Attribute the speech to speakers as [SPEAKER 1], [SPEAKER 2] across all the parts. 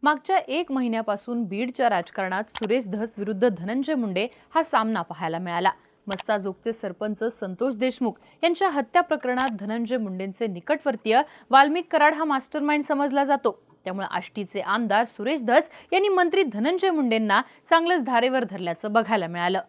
[SPEAKER 1] मागच्या 1 महिन्यापासून बीडच्या राजकारणात सुरेश धस विरुद्ध धनंजय मुंडे हा सामना पाहायला मिळाला। मस्साजोगचे सरपंच संतोष देशमुख यांच्या हत्या प्रकरणात धनंजय मुंडेंचे निकटवर्तीय वाल्मिक कराड हा मास्टरमाइंड समजला जातो। त्यामुळे आष्टीचे आमदार सुरेश धस यांनी मंत्री धनंजय मुंडेंना चांगलेच धारेवर धरल्याचं बघायला मिळालं।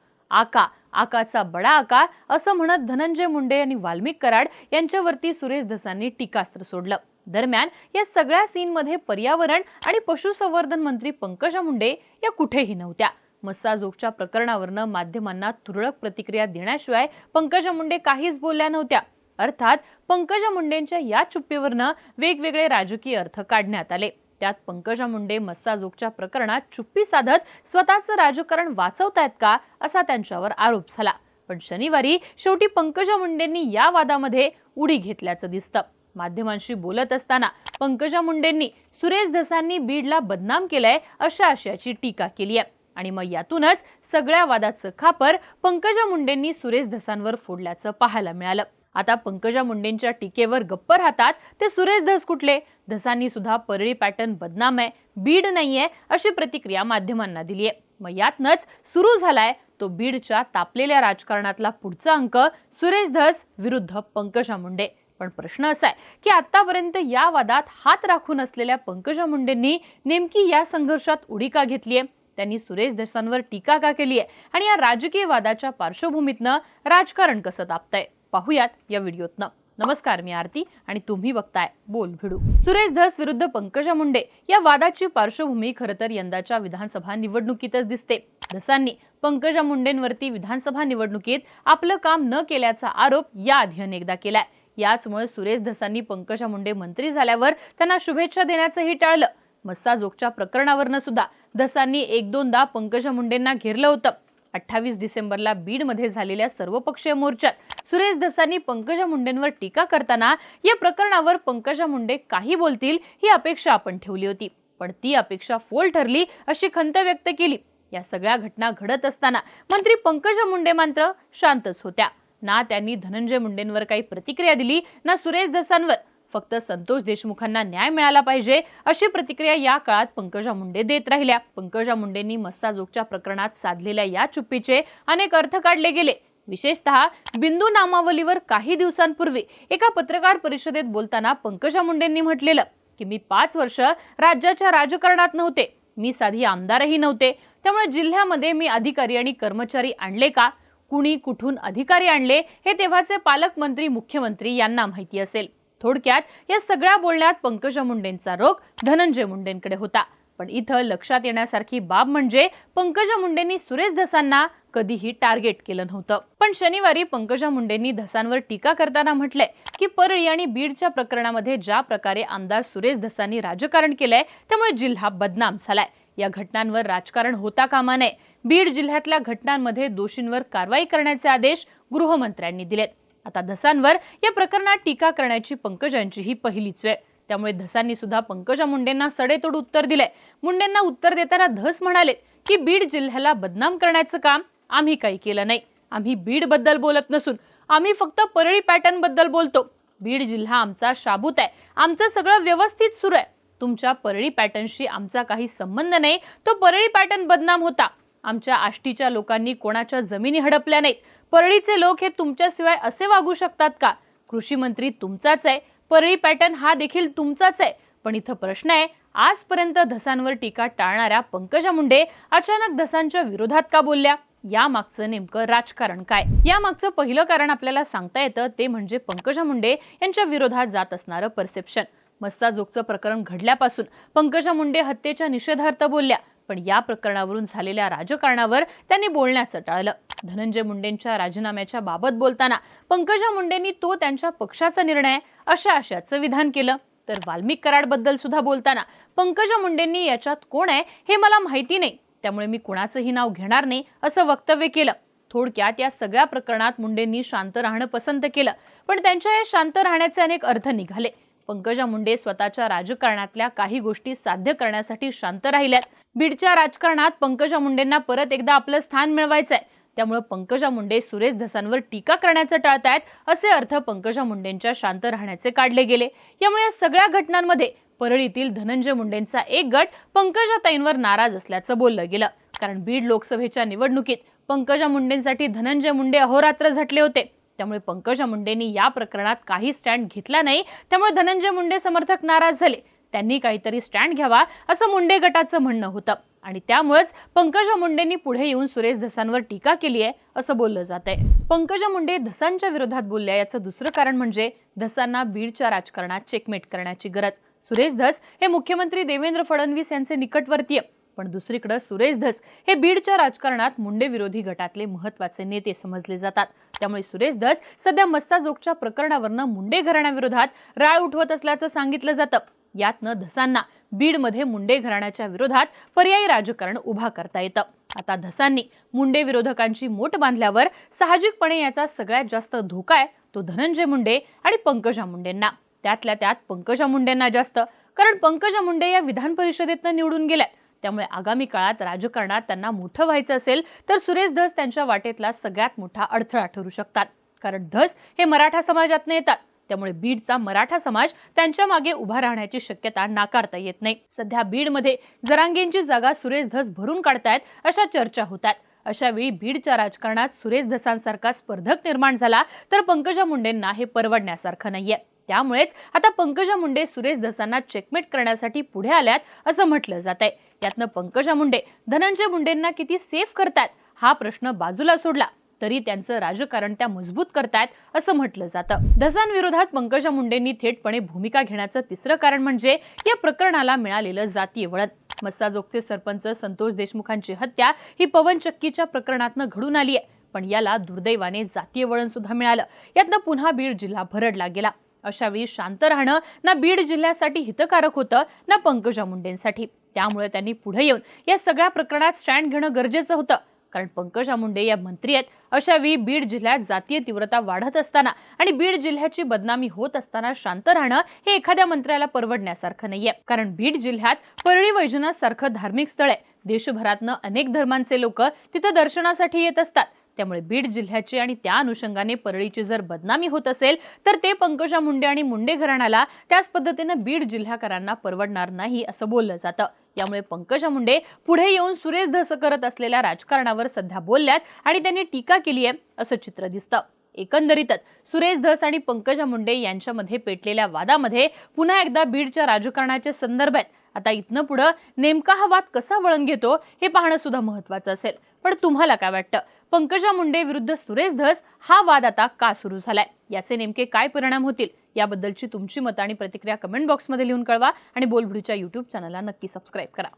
[SPEAKER 1] आकाचा बडा आका असं म्हणत धनंजय मुंडे यांनी वाल्मिक कराड यांच्यावरती सुरेश धसांनी टीकास्त्र सोडलं। दरम्यान या सगळ्या सीनमध्ये पर्यावरण आणि पशुसंवर्धन मंत्री पंकजा मुंडे या कुठेही नव्हत्या। मस्साजोगच्या प्रकरणावरनं माध्यमांना तुरळक प्रतिक्रिया देण्याशिवाय पंकजा मुंडे काहीच बोलल्या नव्हत्या। अर्थात पंकजा मुंडेंच्या या चुप्पीवरनं वेगवेगळे राजकीय अर्थ काढण्यात आले। त्यात पंकजा मुंडे मस्साजोगच्या प्रकरणात चुप्पी साधत स्वतःचं राजकारण वाचवतायत का असा त्यांच्यावर आरोप झाला। पण शनिवारी शेवटी पंकजा मुंडेंनी या वादामध्ये उडी घेतल्याचं दिसतं। माध्यमांशी बोलत असताना पंकजा मुंडेंनी सुरेश धसांनी बीडला बदनाम केलंय अशा आशयाची टीका केली आहे आणि मग यातूनच सगळ्या वादाचं खापर पंकजा मुंडेंनी सुरेश धसांवर फोडल्याचं पाहायला मिळालं। आता पंकजा मुंडेंच्या टीकेवर गप्प राहतात ते सुरेश धस कुठले? धसांनी सुद्धा परळी पॅटर्न बदनाम आहे, बीड नाहीये अशी प्रतिक्रिया माध्यमांना दिली आहे। मग यातनच सुरू झालाय तो बीडच्या तापलेल्या राजकारणातला पुढचा अंक सुरेश धस विरुद्ध पंकजा मुंडे। पण प्रश्न असा आहे की आतापर्यंत या वादात हात राखून असलेल्या पंकजा मुंडेंनी नेमकी या संघर्षात उडी का घेतलीये? त्यांनी सुरेश धसांवर टीका का केली आहे आणि या राजकीय वादाच्या पार्श्वभूमीतनं राजकारण कसं तापतंय पाहूयात या व्हिडिओतनं। नमस्कार, मी आरती आणि तुम्ही बघताय बोल भिडू। सुरेश धस विरुद्ध पंकजा मुंडे या वादाची पार्श्वभूमी खरं तर यंदाच्या विधानसभा निवडणुकीतच दिसते। धसांनी पंकजा मुंडेंवरती विधानसभा निवडणुकीत आपलं काम न केल्याचा आरोप याआधी अनेकदा केलाय। याचमुळे सुरेश धसांनी पंकजा मुंडे मंत्री झाल्यावर त्यांना शुभेच्छा देण्याचंही टाळलं। मस्साजोगच्या प्रकरणावरनं सुद्धा धसांनी 1-2दा पंकजा मुंडेंना घेरलं होतं। 28 डिसेंबरला बीडमध्ये झालेल्या सर्वपक्षीय मोर्चात सुरेश धसांनी पंकजा मुंडेंवर टीका करताना या प्रकरणावर पंकजा मुंडे काही बोलतील ही अपेक्षा आपण ठेवली होती, पण ती अपेक्षा फोल ठरली अशी खंत व्यक्त केली। या सगळ्या घटना घडत असताना मंत्री पंकजा मुंडे मात्र शांतच होत्या। ना त्यांनी धनंजय मुंडेंवर काही प्रतिक्रिया दिली ना सुरेश धसांवर। फक्त संतोष देशमुखांना न्याय मिळाला पाहिजे अशी प्रतिक्रिया या काळात पंकजा मुंडे देत राहिल्या। पंकजा मुंडेंनी मस्साजोगच्या प्रकरणात साधलेल्या या चुप्पीचे अनेक अर्थ काढले गेले। विशेषतः बिंदू नामावलीवर काही दिवसांपूर्वी एका पत्रकार परिषदेत बोलताना पंकजा मुंडेंनी म्हटलेलं की मी 5 वर्ष राज्याच्या राजकारणात नव्हते, मी साधी आमदारही नव्हते, त्यामुळे जिल्ह्यामध्ये मी अधिकारी आणि कर्मचारी आणले का, कुणी कुठून अधिकारी आणले हे तेव्हाचे पालकमंत्री मुख्यमंत्री यांना माहिती असेल। थोडक्यात या सगळ्या बोलण्यात पंकजा मुंडेंचा रोख धनंजय मुंडेंकडे होता। पण इथं लक्षात येण्यासारखी बाब म्हणजे पंकजा मुंडेंनी सुरेश धसांना कधीही टार्गेट केलं नव्हतं। पण शनिवारी पंकजा मुंडेंनी धसांवर टीका करताना म्हटलंय की परळी आणि बीडच्या प्रकरणामध्ये ज्या प्रकारे आमदार सुरेश धसांनी राजकारण केलंय त्यामुळे जिल्हा बदनाम झालाय। या घटनांवर राजकारण होता कामा नये। बीड जिल्ह्यातल्या घटनांमध्ये दोषींवर कारवाई करण्याचे आदेश गृहमंत्र्यांनी दिलेत। आता धसांवर या प्रकरणात टीका करण्याची पंकजांची ही पहिलीच वेळ, त्यामुळे धसांनी सुद्धा पंकजा मुंडेंना सडेतोड उत्तर दिलंय। मुंडेंना उत्तर देताना धस म्हणाले की बीड जिल्ह्याला बदनाम करण्याचं काम आम्ही काही केलं नाही, आम्ही बीड बद्दल बोलत नसून आम्ही फक्त परळी पॅटर्न बद्दल बोलतो। बीड जिल्हा आमचा शाबूत आहे, आमचं सगळं व्यवस्थित सुरू आहे, तुमच्या परळी पॅटर्नशी आमचा काही संबंध नाही, तो परळी पॅटर्न बदनाम होता। आमच्या आष्टीच्या लोकांनी कोणाच्या जमिनी हडपल्या नाहीत, परळीचे लोक हे तुमच्याशिवाय असे वागू शकतात का? कृषी मंत्री तुमचाच आहे, परळी पॅटर्न हा देखील तुमचाच आहे। पण इथं प्रश्न आहे, आजपर्यंत धसांवर टीका टाळणाऱ्या पंकजा मुंडे अचानक धसांच्या विरोधात का बोलल्या? यामागचं नेमकं राजकारण काय? यामागचं पहिलं कारण आपल्याला सांगता येतं ते म्हणजे पंकजा मुंडे यांच्या विरोधात जात असणारं परसेप्शन। मस्साजोगचं प्रकरण घडल्यापासून पंकजा मुंडे हत्येच्या निषेधार्थ बोलल्या, पण या प्रकरणावरून झालेल्या राजकारणावर त्यांनी बोलण्याचं टाळलं। धनंजय मुंडेंच्या राजीनाम्याच्या बाबत बोलताना पंकजा मुंडेंनी तो त्यांच्या पक्षाचा निर्णय अशा आशयाचं विधान केलं। तर वाल्मिक कराड बद्दल सुद्धा बोलताना पंकजा मुंडेंनी याच्यात कोण आहे हे मला माहिती नाही, त्यामुळे मी कोणाचंही नाव घेणार नाही असं वक्तव्य केलं। थोडक्यात या सगळ्या प्रकरणात मुंडेंनी शांत राहणं पसंत केलं, पण त्यांच्या या शांत राहण्याचे अनेक अर्थ निघाले। पंकजा मुंडे स्वतःच्या राजकारणातल्या काही गोष्टी साध्य करण्यासाठी शांत राहिल्यात। बीडच्या राजकारणात पंकजा मुंडेंना परत एकदा आपलं स्थान मिळवायचंय, त्यामुळे पंकजा मुंडे सुरेश धसांवर टीका करण्याचं टाळतायत असे अर्थ पंकजा मुंडेंच्या शांत राहण्याचे काढले गेले। यामुळे या सगळ्या घटनांमध्ये परळीतील धनंजय मुंडेंचा एक गट पंकजाताईंवर नाराज असल्याचं बोललं गेलं, कारण बीड लोकसभेच्या निवडणुकीत पंकजा मुंडेंसाठी धनंजय मुंडे अहोरात्र झटले होते. त्यामुळे पंकजा मुंडेंनी या प्रकरणात काही स्टँड घेतला नाही. त्यामुळे धनंजय मुंडे समर्थक नाराज झाले. त्यांनी काहीतरी स्टँड घ्यावा असं मुंडे गटाचं म्हणणं होतं आणि त्यामुळेच पंकजा मुंडेंनी पुढे येऊन सुरेश धसांवर टीका केली आहे असं बोललं जातंय. पंकजा मुंडे धसांच्या विरोधात बोलल्या याचं दुसरं कारण म्हणजे धसांना बीडच्या राजकारणात चेकमेट करण्याची गरज. सुरेश धस हे मुख्यमंत्री देवेंद्र फडणवीस यांचे निकटवर्तीय, पण दुसरीकडे सुरेश धस हे बीडच्या राजकारणात मुंडे विरोधी गटातले महत्त्वाचे नेते समजले जातात. त्यामुळे सुरेश धस सध्या मस्साजोगच्या प्रकरणावरनं मुंडे घराण्याविरोधात राळ उठवत असल्याचं सांगितलं जातं. यातनं धसांना बीडमध्ये मुंडे घराण्याच्या विरोधात पर्यायी राजकारण उभा करता येतं. आता धसांनी मुंडे विरोधकांची मोठ बांधल्यावर साहजिकपणे याचा सगळ्यात जास्त धोका आहे तो धनंजय मुंडे आणि पंकजा मुंडेंना. त्यातल्या त्यात पंकजा मुंडेंना जास्त, कारण पंकजा मुंडे या विधान परिषदेतनं निवडून गेल्या. त्यामुळे आगामी काळात राजकारणात त्यांना मोठं व्हायचं असेल तर सुरेश धस त्यांच्या वाटेतला सगळ्यात मोठा अडथळा ठरू शकतात, कारण धस हे मराठा समाजातून येतात. त्यामुळे बीडचा मराठा समाज त्यांच्या मागे उभा राहण्याची शक्यता नाकारता येत नाही. सध्या बीडमध्ये जरांगेंची जागा सुरेश धस भरून काढतायत अशा चर्चा होतात. अशा वेळी बीडच्या राजकारणात सुरेश धसांसारखा स्पर्धक निर्माण झाला तर पंकजा मुंडेंना हे परवडण्यासारखं नाहीये. त्यामुळेच आता पंकजा मुंडे सुरेश धसांना चेकमेट करण्यासाठी पुढे आल्यात असं म्हटलं जात आहे. यातनं पंकजा मुंडे धनंजय मुंडेंना किती सेफ करतात हा प्रश्न बाजूला सोडला तरी त्यांचं राजकारण त्या मजबूत करतायत असं म्हटलं जातं. धसांविरोधात पंकजा मुंडेंनी थेटपणे भूमिका घेण्याचं तिसरं कारण म्हणजे या प्रकरणाला मिळालेलं जातीय वळण. मस्साजोगचे सरपंच संतोष देशमुखांची हत्या ही पवन चक्कीच्या प्रकरणातनं घडून आली आहे, पण याला दुर्दैवाने जातीय वळण सुद्धा मिळालं. यातनं पुन्हा बीड जिल्हा भरडला गेला. अशा वेळी शांत राहणं ना बीड जिल्ह्यासाठी हितकारक होतं ना पंकजा मुंडेंसाठी. त्यामुळे त्यांनी पुढे येऊन या सगळ्या प्रकरणात स्टँड घेणं गरजेचं होतं, कारण पंकजा मुंडे या मंत्री आहेत. अशा वेळी बीड जिल्ह्यात जातीय तीव्रता वाढत असताना आणि बीड जिल्ह्याची बदनामी होत असताना शांत राहणं हे एखाद्या मंत्र्याला परवडण्यासारखं नाहीये, कारण बीड जिल्ह्यात परळी वैजनाथ सारखं धार्मिक स्थळ आहे. देशभरातनं अनेक धर्मांचे लोक तिथं दर्शनासाठी येत असतात. त्यामुळे बीड जिल्ह्याची आणि त्या अनुषंगाने परळीची जर बदनामी होत असेल तर ते पंकजा मुंडे आणि मुंडे घराण्याला त्याच पद्धतीनं बीड जिल्हाकरांना परवडणार नाही असं बोललं जातं. यामुळे पंकजा मुंडे पुढे येऊन सुरेश धस करत असलेल्या राजकारणावर सध्या बोलल्यात आणि त्यांनी टीका केली आहे असं चित्र दिसतं. एकंदरीतच सुरेश धस आणि पंकजा मुंडे यांच्यामध्ये पेटलेल्या वादामध्ये पुन्हा एकदा बीडच्या राजकारणाचे संदर्भ आहेत. आता इथनं पुढे नेमका हा वाद कसा वळण घेतो हे पाहणं सुद्धा महत्त्वाचं असेल. पण तुम्हाला काय वाटतं, पंकजा मुंडे विरुद्ध सुरेश धस हा वाद आता का सुरू झालाय, याचे नेमके काय परिणाम होतील याबद्दलची तुमची मतं आणि प्रतिक्रिया कमेंट बॉक्समध्ये लिहून कळवा आणि बोलबिडीच्या YouTube चॅनलला नक्की सबस्क्राईब करा.